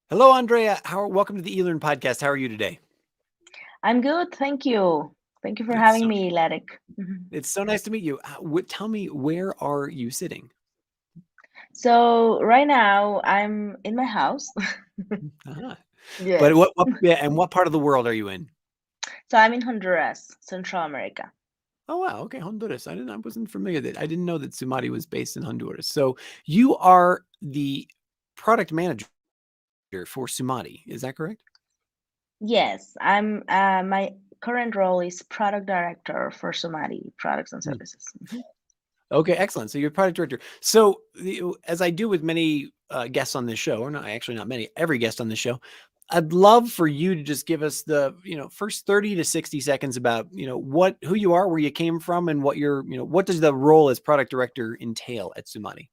Hello, Andrea. Welcome to the eLearn podcast. How are you today? I'm good, thank you. Thank you for It's having so me, Lerek. Mhm. it's so nice to meet you. Tell me, where are you sitting? So right now I'm in my house. Ah. But Yes. yeah, and what part of the world are you in? So I'm in Honduras, Central America. Oh wow, okay, Honduras. I wasn't familiar that I didn't know that SUMADI was based in Honduras. So you are the product manager for SUMADI. Is that correct? Yes, I'm my current role is product director for SUMADI products and Hmm. services. Mhm. Okay, excellent. So you're product director. So as I do with many guests on this show, or not actually not many, every guest on this show, I'd love for you to just give us the first 30 to 60 seconds about who you are, where you came from, and what does the role as product director entail at Sumati?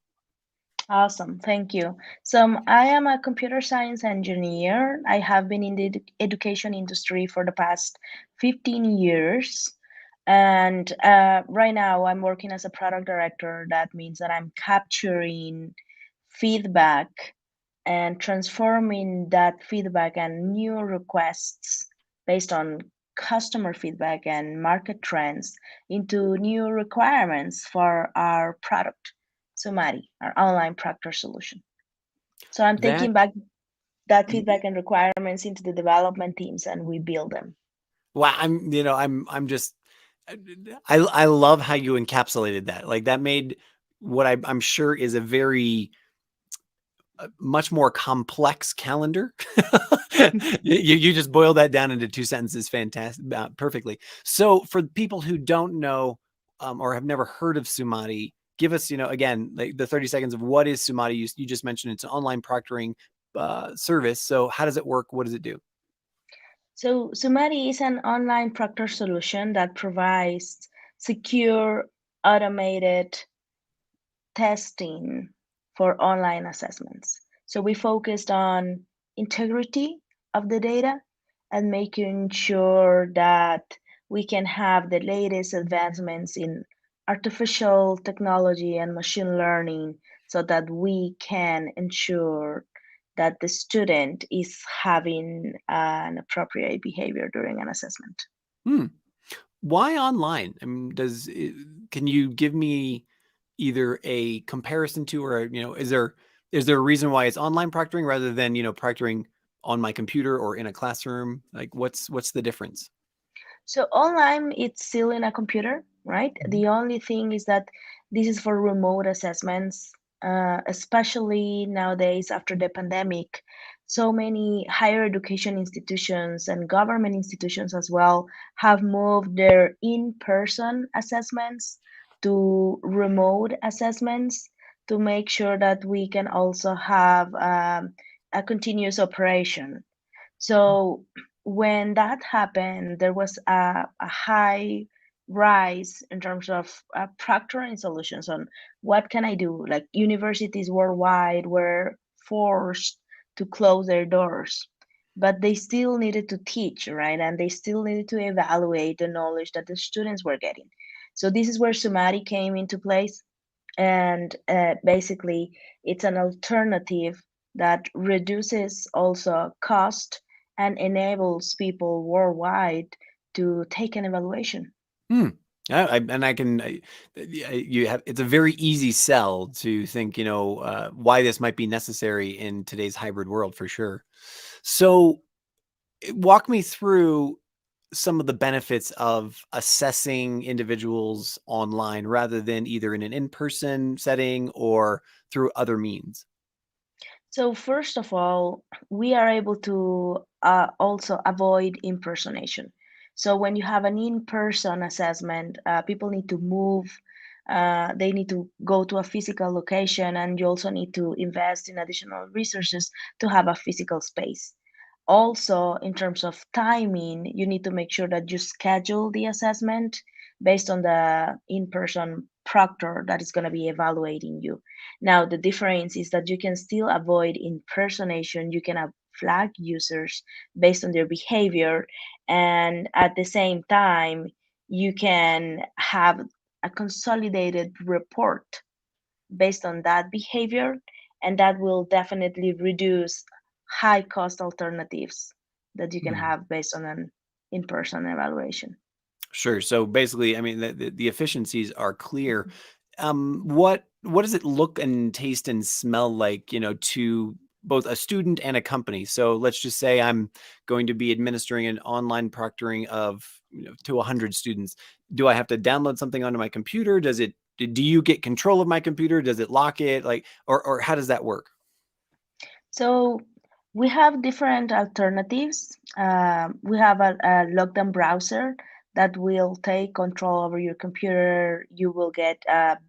Awesome, thank you. So I am a computer science engineer. I have been in the education industry for the past 15 years. And right now I'm working as a product director. That means that I'm capturing feedback and transforming that feedback and new requests based on customer feedback and market trends into new requirements for our product, Sumari, our online proctor solution. So I'm That taking back that feedback and requirements into the development teams and we build them. wow, I'm just I love how you encapsulated that. Like that made what I'm sure is a very much more complex calendar. You just boil that down into two sentences, fantastic, perfectly. So for people who don't know or have never heard of Sumati, give us, again, like the 30 seconds of what is Sumati. You just mentioned it's an online proctoring service. So how does it work? What does it do? So Sumari is an online proctor solution that provides secure, automated testing for online assessments. So we focused on integrity of the data and making sure that we can have the latest advancements in artificial technology and machine learning so that we can ensure that the student is having an appropriate behavior during an assessment. Hmm. Why online? I mean, can you give me either a comparison to, or is there a reason why it's online proctoring rather than proctoring on my computer or in a classroom? Like, what's the difference? So online, it's still in a computer, right? Mhm. The only thing is that this is for remote assessments, especially nowadays after the pandemic. So many higher education institutions and government institutions as well have moved their in-person assessments to remote assessments to make sure that we can also have a continuous operation. So when that happened, there was a high rise in terms of proctoring solutions on what can I do. Like universities worldwide were forced to close their doors, but they still needed to teach, right? And they still needed to evaluate the knowledge that the students were getting. So this is where Sumati came into place, and basically it's an alternative that reduces also cost and enables people worldwide to take an evaluation. Hmm. And I can, you have, it's a very easy sell to think, why this might be necessary in today's hybrid world for sure. So walk me through some of the benefits of assessing individuals online rather than either in an in-person setting or through other means. So first of all, we are able to also avoid impersonation. So when you have an in-person assessment, people need to move. They need to go to a physical location, and you also need to invest in additional resources to have a physical space. Also, in terms of timing, you need to make sure that you schedule the assessment based on the in-person proctor that is going to be evaluating you. Now, the difference is that you can still avoid impersonation. You can flag users based on their behavior, and at the same time, you can have a consolidated report based on that behavior, and that will definitely reduce high cost alternatives that you can Mhm. have based on an in-person evaluation. Sure. So basically, I mean, the efficiencies are clear. What does it look and taste and smell like, to both a student and a company? So let's just say I'm going to be administering an online proctoring of, to 100 students. Do I have to download something onto my computer? Do you get control of my computer? Does it lock it? Like, or how does that work? So we have different alternatives. We have a lockdown browser that will take control over your computer. You will get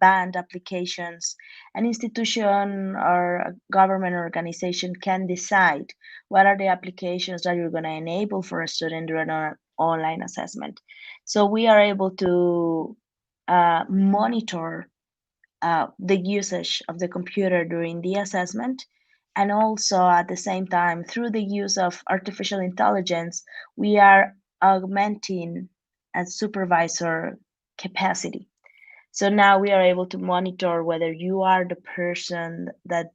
banned applications. An institution or a government organization can decide what are the applications that you're going to enable for a student during an online assessment. So we are able to monitor the usage of the computer during the assessment. And also, at the same time, through the use of artificial intelligence, we are augmenting a supervisor capacity. So now we are able to monitor whether you are the person that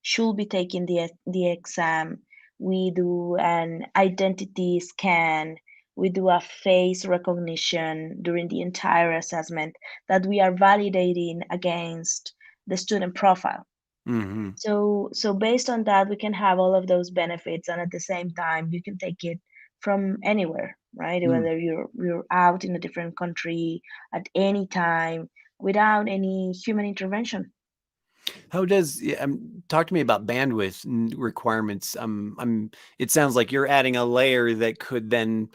should be taking the exam. We do an identity scan. We do a face recognition during the entire assessment that we are validating against the student profile. Hmm. So based on that, we can have all of those benefits, and at the same time, you can take it from anywhere, right? Whether you're out in a different country at any time without any human intervention. How does yeah, talk to me about bandwidth requirements? It sounds like you're adding a layer that could then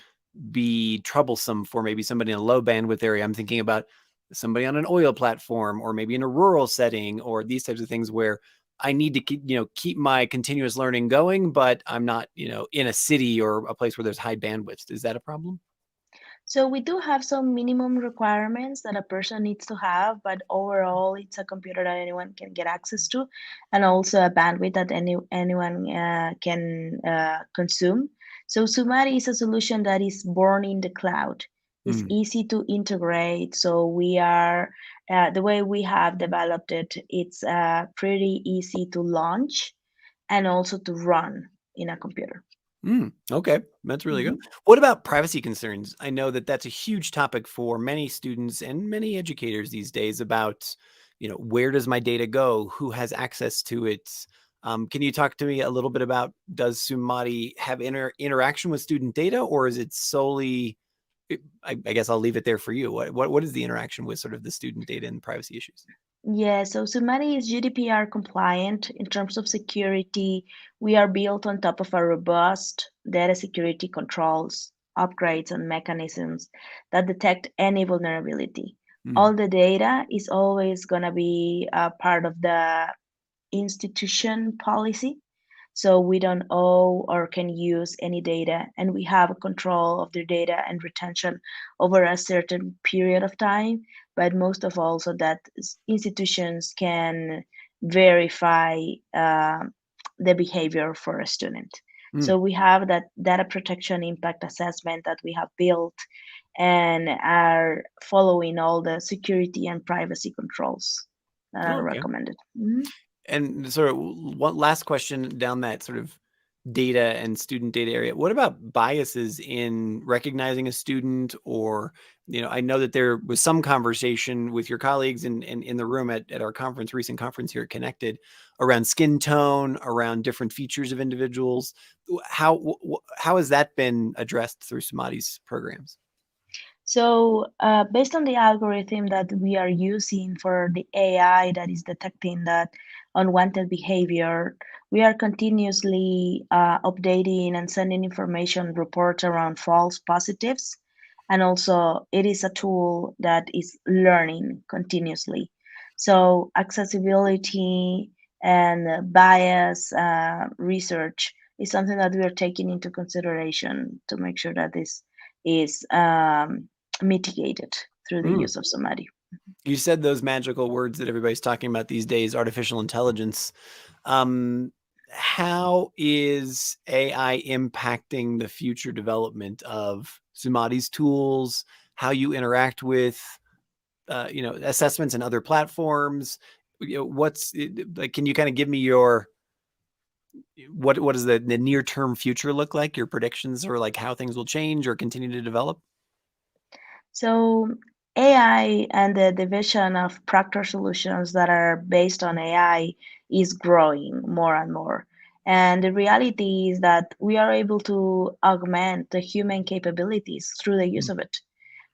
be troublesome for maybe somebody in a low bandwidth area. I'm thinking about somebody on an oil platform or maybe in a rural setting or these types of things where I need to keep my continuous learning going, but I'm not, in a city or a place where there's high bandwidth. Is that a problem? So we do have some minimum requirements that a person needs to have, but overall, it's a computer that anyone can get access to, and also a bandwidth that anyone can consume. So SUMADI is a solution that is born in the cloud. It's Mm, easy to integrate. So we are the way we have developed it. It's pretty easy to launch and also to run in a computer. okay, that's really good. Mhm. What about privacy concerns? I know that that's a huge topic for many students and many educators these days about, where does my data go? Who has access to it? Can you talk to me a little bit about does Sumati have interaction with student data, or is it solely? I guess I'll leave it there for you. What is the interaction with sort of the student data and privacy issues? Yeah, so Sumari is GDPR compliant in terms of security. We are built on top of a robust data security controls, upgrades, and mechanisms that detect any vulnerability. Mm, All the data is always going to be a part of the institution policy. So we don't owe or can use any data, and we have control of the data and retention over a certain period of time. But most of all, so that institutions can verify the behavior for a student. mm, So we have that data protection impact assessment that we have built and are following all the security and privacy controls that are okay. recommended. Mhm. And sort of one last question down that sort of data and student data area. What about biases in recognizing a student or, I know that there was some conversation with your colleagues and in the room at our conference, recent conference here at Connected around skin tone, around different features of individuals. How has that been addressed through Samadi's programs? So, based on the algorithm that we are using for the AI that is detecting that unwanted behavior, we are continuously updating and sending information reports around false positives. And also, it is a tool that is learning continuously. So, accessibility and bias research is something that we are taking into consideration to make sure that this is mitigated through the Mm. use of SUMADI. You said those magical words that everybody's talking about these days, artificial intelligence. Um, how is AI impacting the future development of Sumati's tools? How you interact with, assessments and other platforms? What's like? Can you kind of give me your what does the near term future look like? Your predictions or like how things will change or continue to develop? So AI and the division of Proctor solutions that are based on AI is growing more and more. And the reality is that we are able to augment the human capabilities through the use Mm, of it,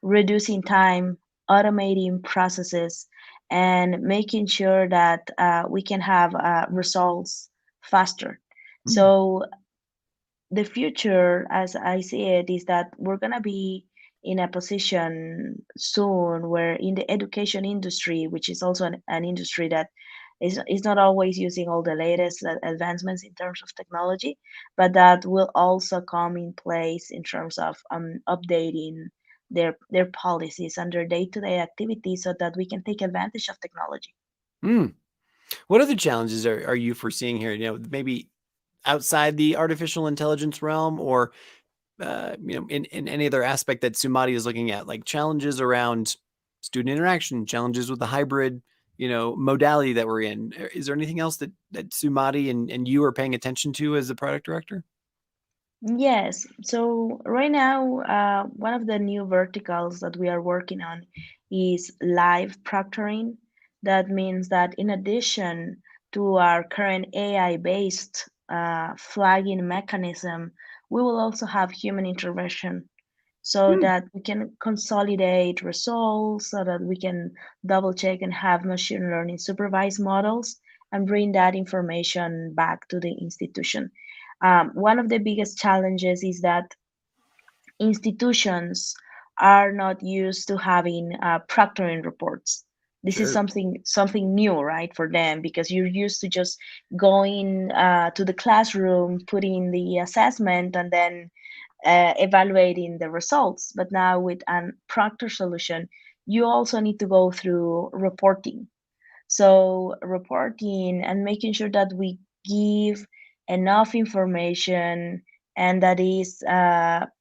reducing time, automating processes, and making sure that we can have results faster. mm, So the future, as I see it, is that we're going to be in a position soon where in the education industry, which is also an industry that is not always using all the latest advancements in terms of technology, but that will also come in place in terms of updating their policies and their day-to-day activities so that we can take advantage of technology. mm. What other challenges are you foreseeing here? Maybe outside the artificial intelligence realm, or in any other aspect that Sumadi is looking at, like challenges around student interaction, challenges with the hybrid, modality that we're in. Is there anything else that Sumadi and you are paying attention to as the product director? Yes. So right now, one of the new verticals that we are working on is live proctoring. That means that in addition to our current AI-based flagging mechanism, we will also have human intervention so Hmm. that we can consolidate results, so that we can double check and have machine learning supervised models and bring that information back to the institution. One of the biggest challenges is that institutions are not used to having proctoring reports. This is Sure. something new, right, for them, because you're used to just going to the classroom, putting the assessment, and then evaluating the results. But now with an proctor solution, you also need to go through reporting, so reporting and making sure that we give enough information and that is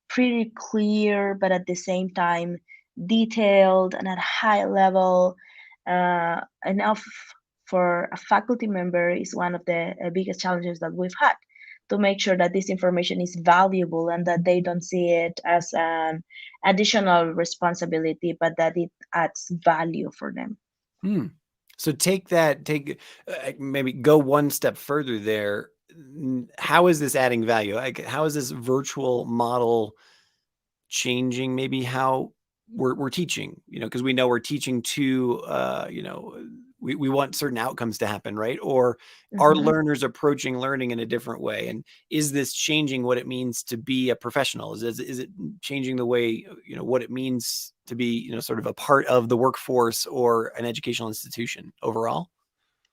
pretty clear, but at the same time detailed and at a high level, enough for a faculty member is one of the biggest challenges that we've had to make sure that this information is valuable and that they don't see it as an additional responsibility, but that it adds value for them. Hmm. So maybe go one step further there. How is this adding value? Like, how is this virtual model changing maybe how we're teaching, because we know we're teaching to, we want certain outcomes to happen, right? Or are Mhm. learners approaching learning in a different way? And is this changing what it means to be a professional? Is it changing the way, what it means to be, sort of a part of the workforce or an educational institution overall?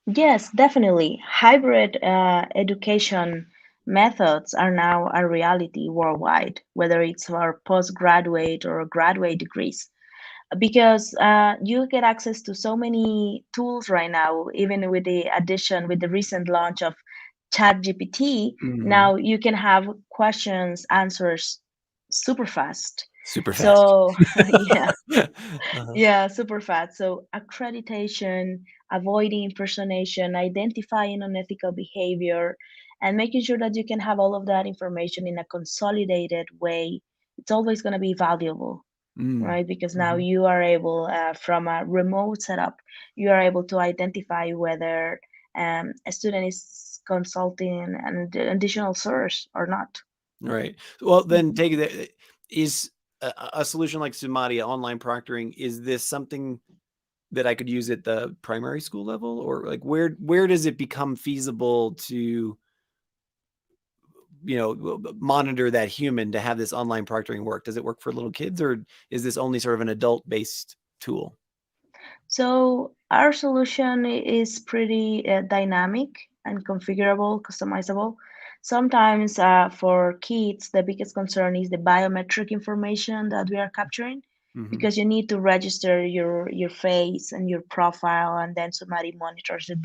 Yes, definitely. Hybrid education methods are now a reality worldwide, whether it's for postgraduate or graduate degrees, because you get access to so many tools right now, even with the recent launch of ChatGPT. Mhm. Now you can have questions, answers super fast. Super fast. So, yeah. Uh-huh. Yeah, super fast. So accreditation, avoiding impersonation, identifying unethical behavior, and making sure that you can have all of that information in a consolidated way. It's always going to be valuable, Mm. right? Because now Mhm. you are able, from a remote setup, you are able to identify whether a student is consulting an additional source or not. Right. Well, then Mhm. take it. Is a solution like Sumadi, online proctoring, is this something that I could use at the primary school level, or like where does it become feasible to, monitor that human to have this online proctoring work? Does it work for little kids, or is this only sort of an adult based tool? So our solution is pretty dynamic and configurable, customizable. Sometimes for kids, the biggest concern is the biometric information that we are capturing Hmm. because you need to register your face and your profile, and then somebody monitors it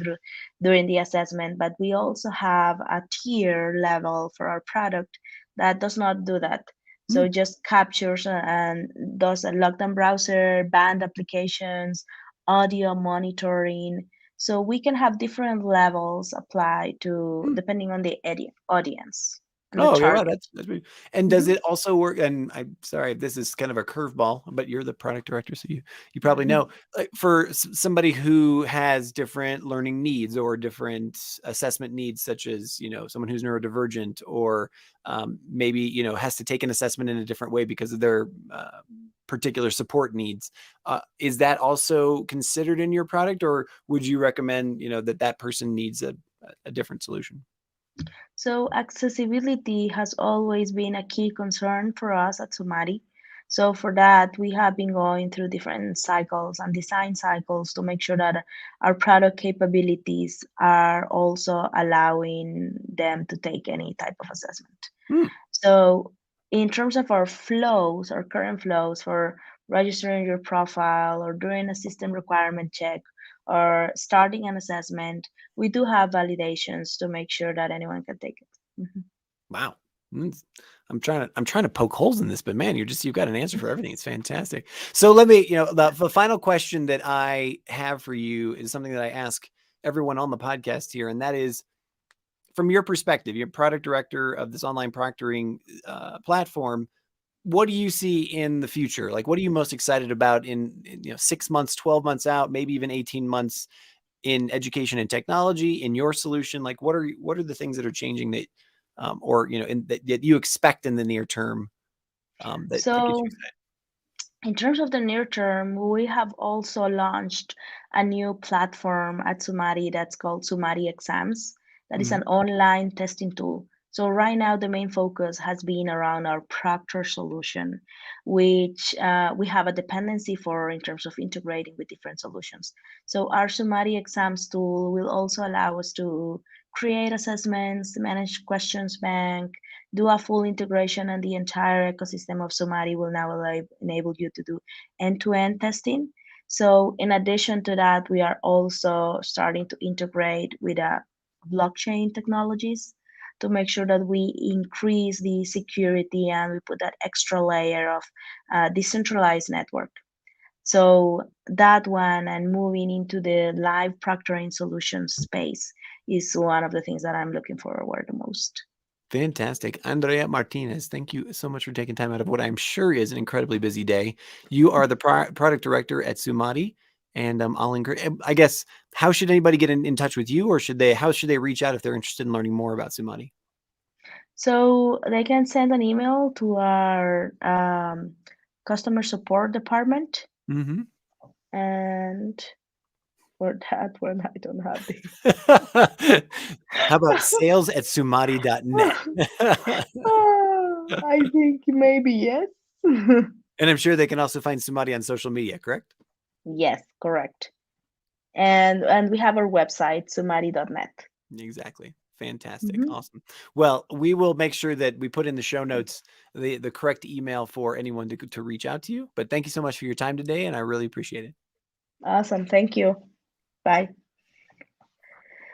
during the assessment. But we also have a tier level for our product that does not do that. So Mm. it just captures and does a lockdown browser, banned applications, audio monitoring. So we can have different levels applied to Hmm. depending on the audience and the Oh, okay. Wow, target. that's pretty, and does Mhm. it also work? And I'm sorry, if this is kind of a curveball, but you're the product director, so you probably know. Like for somebody who has different learning needs or different assessment needs, such as someone who's neurodivergent, or maybe has to take an assessment in a different way because of their particular support needs. Is that also considered in your product, or would you recommend that person needs a different solution? So accessibility has always been a key concern for us at SUMADI. So for that, we have been going through different cycles and design cycles to make sure that our product capabilities are also allowing them to take any type of assessment. Hmm. So in terms of our flows, our current flows for registering your profile or doing a system requirement check or starting an assessment, we do have validations to make sure that anyone can take it. Mhm. Wow. Mm, I'm trying to poke holes in this, but man, you've got an answer for everything. It's fantastic. So let me, the final question that I have for you is something that I ask everyone on the podcast here, and that is, from your perspective, you're product director of this online proctoring platform. What do you see in the future? Like, what are you most excited about in 6 months, 12 months out, maybe even 18 months in education and technology, in your solution? Like, what are the things that are changing that, or that you expect in the near term, that gets you So excited? in terms of the near term, we have also launched a new platform at SUMADI that's called SUMADI Exams. That is Mhm. an online testing tool. So right now, the main focus has been around our Proctor solution, which we have a dependency for in terms of integrating with different solutions. So our SUMADI Exams tool will also allow us to create assessments, manage questions bank, do a full integration, and the entire ecosystem of SUMADI will now enable you to do end-to-end testing. So in addition to that, we are also starting to integrate with blockchain technologies to make sure that we increase the security and we put that extra layer of decentralized network. So that one and moving into the live proctoring solutions space is one of the things that I'm looking forward the most. Fantastic. Andrea Martinez, thank you so much for taking time out of what I'm sure is an incredibly busy day. You are the product director at SUMADI, and I'll encourage, I guess, how should anybody get in touch with you, or how should they reach out if they're interested in learning more about SUMADI? So they can send an email to our customer support department, Mm-hmm. and for that one, I don't have the. How about sales@sumadi.net? I think maybe yes. And I'm sure they can also find Sumadi on social media, correct? Yes, correct. And we have our website, sumari.net. Exactly. Fantastic. Mhm. Awesome. Well, we will make sure that we put in the show notes the correct email for anyone to reach out to you. But thank you so much for your time today, and I really appreciate it. Awesome. Thank you. Bye.